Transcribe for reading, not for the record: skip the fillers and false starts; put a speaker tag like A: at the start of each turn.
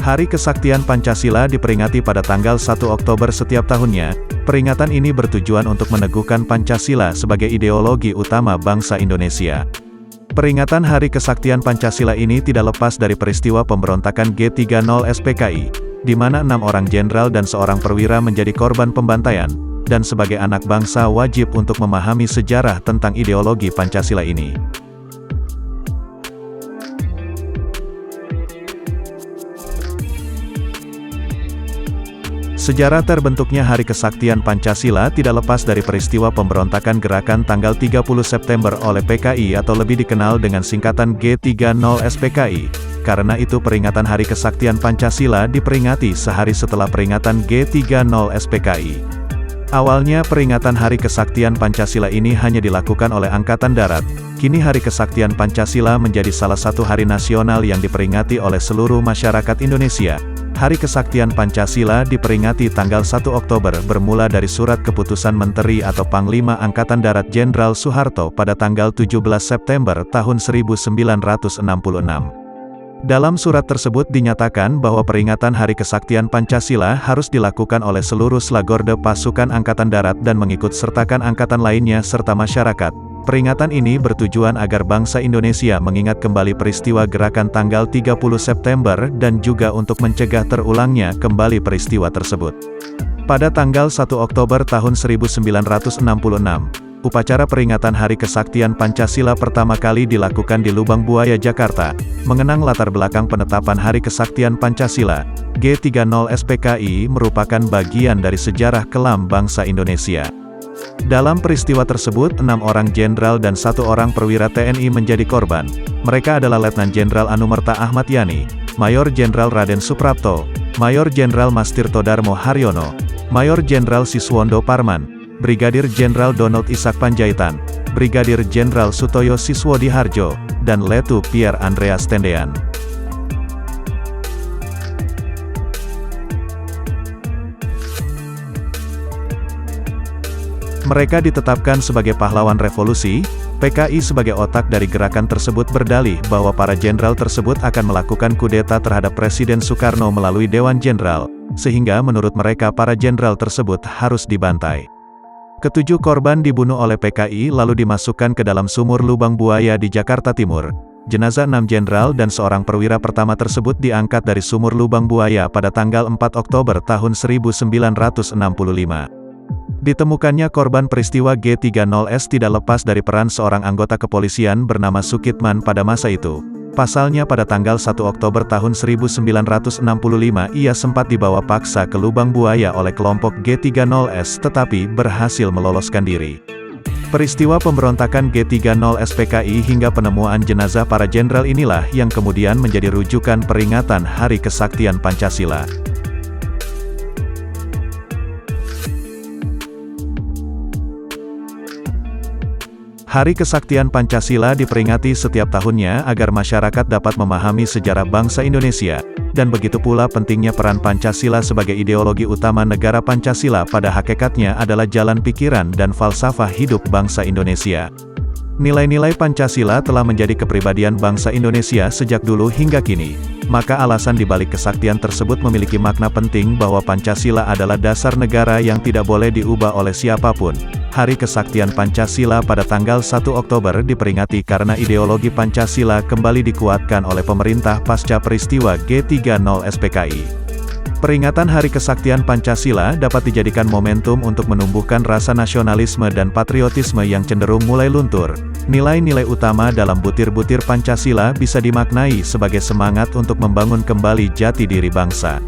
A: Hari Kesaktian Pancasila diperingati pada tanggal 1 Oktober setiap tahunnya. Peringatan ini bertujuan untuk meneguhkan Pancasila sebagai ideologi utama bangsa Indonesia. Peringatan Hari Kesaktian Pancasila ini tidak lepas dari peristiwa pemberontakan G30 SPKI, di mana 6 orang jenderal dan seorang perwira menjadi korban pembantaian, dan sebagai anak bangsa wajib untuk memahami sejarah tentang ideologi Pancasila ini. Sejarah terbentuknya Hari Kesaktian Pancasila tidak lepas dari peristiwa pemberontakan gerakan tanggal 30 September oleh PKI atau lebih dikenal dengan singkatan G30 SPKI. Karena itu peringatan Hari Kesaktian Pancasila diperingati sehari setelah peringatan G30 SPKI. Awalnya peringatan Hari Kesaktian Pancasila ini hanya dilakukan oleh Angkatan Darat. Kini Hari Kesaktian Pancasila menjadi salah satu hari nasional yang diperingati oleh seluruh masyarakat Indonesia. Hari Kesaktian Pancasila diperingati tanggal 1 Oktober bermula dari surat keputusan Menteri atau Panglima Angkatan Darat Jenderal Soeharto pada tanggal 17 September tahun 1966. Dalam surat tersebut dinyatakan bahwa peringatan Hari Kesaktian Pancasila harus dilakukan oleh seluruh slagorde pasukan Angkatan Darat dan mengikutsertakan angkatan lainnya serta masyarakat. Peringatan ini bertujuan agar bangsa Indonesia mengingat kembali peristiwa gerakan tanggal 30 September dan juga untuk mencegah terulangnya kembali peristiwa tersebut. Pada tanggal 1 Oktober tahun 1966, upacara peringatan Hari Kesaktian Pancasila pertama kali dilakukan di Lubang Buaya, Jakarta. Mengenang latar belakang penetapan Hari Kesaktian Pancasila, G30 SPKI merupakan bagian dari sejarah kelam bangsa Indonesia. Dalam peristiwa tersebut, 6 orang jenderal dan 1 orang perwira TNI menjadi korban. Mereka adalah Letnan Jenderal Anumerta Ahmad Yani, Mayor Jenderal Raden Suprapto, Mayor Jenderal Mastirto Darmo Haryono, Mayor Jenderal Siswondo Parman, Brigadir Jenderal Donald Ishak Panjaitan, Brigadir Jenderal Sutoyo Siswodiharjo, dan Letu Pierre Andreas Tendean. Mereka ditetapkan sebagai pahlawan revolusi. PKI sebagai otak dari gerakan tersebut berdalih bahwa para jenderal tersebut akan melakukan kudeta terhadap Presiden Soekarno melalui Dewan Jenderal, sehingga menurut mereka para jenderal tersebut harus dibantai. Ketujuh korban dibunuh oleh PKI lalu dimasukkan ke dalam sumur Lubang Buaya di Jakarta Timur. Jenazah 6 jenderal dan seorang perwira pertama tersebut diangkat dari sumur Lubang Buaya pada tanggal 4 Oktober tahun 1965. Ditemukannya korban peristiwa G30S tidak lepas dari peran seorang anggota kepolisian bernama Sukitman pada masa itu. Pasalnya pada tanggal 1 Oktober tahun 1965 ia sempat dibawa paksa ke Lubang Buaya oleh kelompok G30S tetapi berhasil meloloskan diri. Peristiwa pemberontakan G30 SPKI hingga penemuan jenazah para jenderal inilah yang kemudian menjadi rujukan peringatan Hari Kesaktian Pancasila. Hari Kesaktian Pancasila diperingati setiap tahunnya agar masyarakat dapat memahami sejarah bangsa Indonesia, dan begitu pula pentingnya peran Pancasila sebagai ideologi utama negara. Pancasila pada hakikatnya adalah jalan pikiran dan falsafah hidup bangsa Indonesia. Nilai-nilai Pancasila telah menjadi kepribadian bangsa Indonesia sejak dulu hingga kini. Maka alasan dibalik kesaktian tersebut memiliki makna penting bahwa Pancasila adalah dasar negara yang tidak boleh diubah oleh siapapun. Hari Kesaktian Pancasila pada tanggal 1 Oktober diperingati karena ideologi Pancasila kembali dikuatkan oleh pemerintah pasca peristiwa G30 SPKI. Peringatan Hari Kesaktian Pancasila dapat dijadikan momentum untuk menumbuhkan rasa nasionalisme dan patriotisme yang cenderung mulai luntur. Nilai-nilai utama dalam butir-butir Pancasila bisa dimaknai sebagai semangat untuk membangun kembali jati diri bangsa.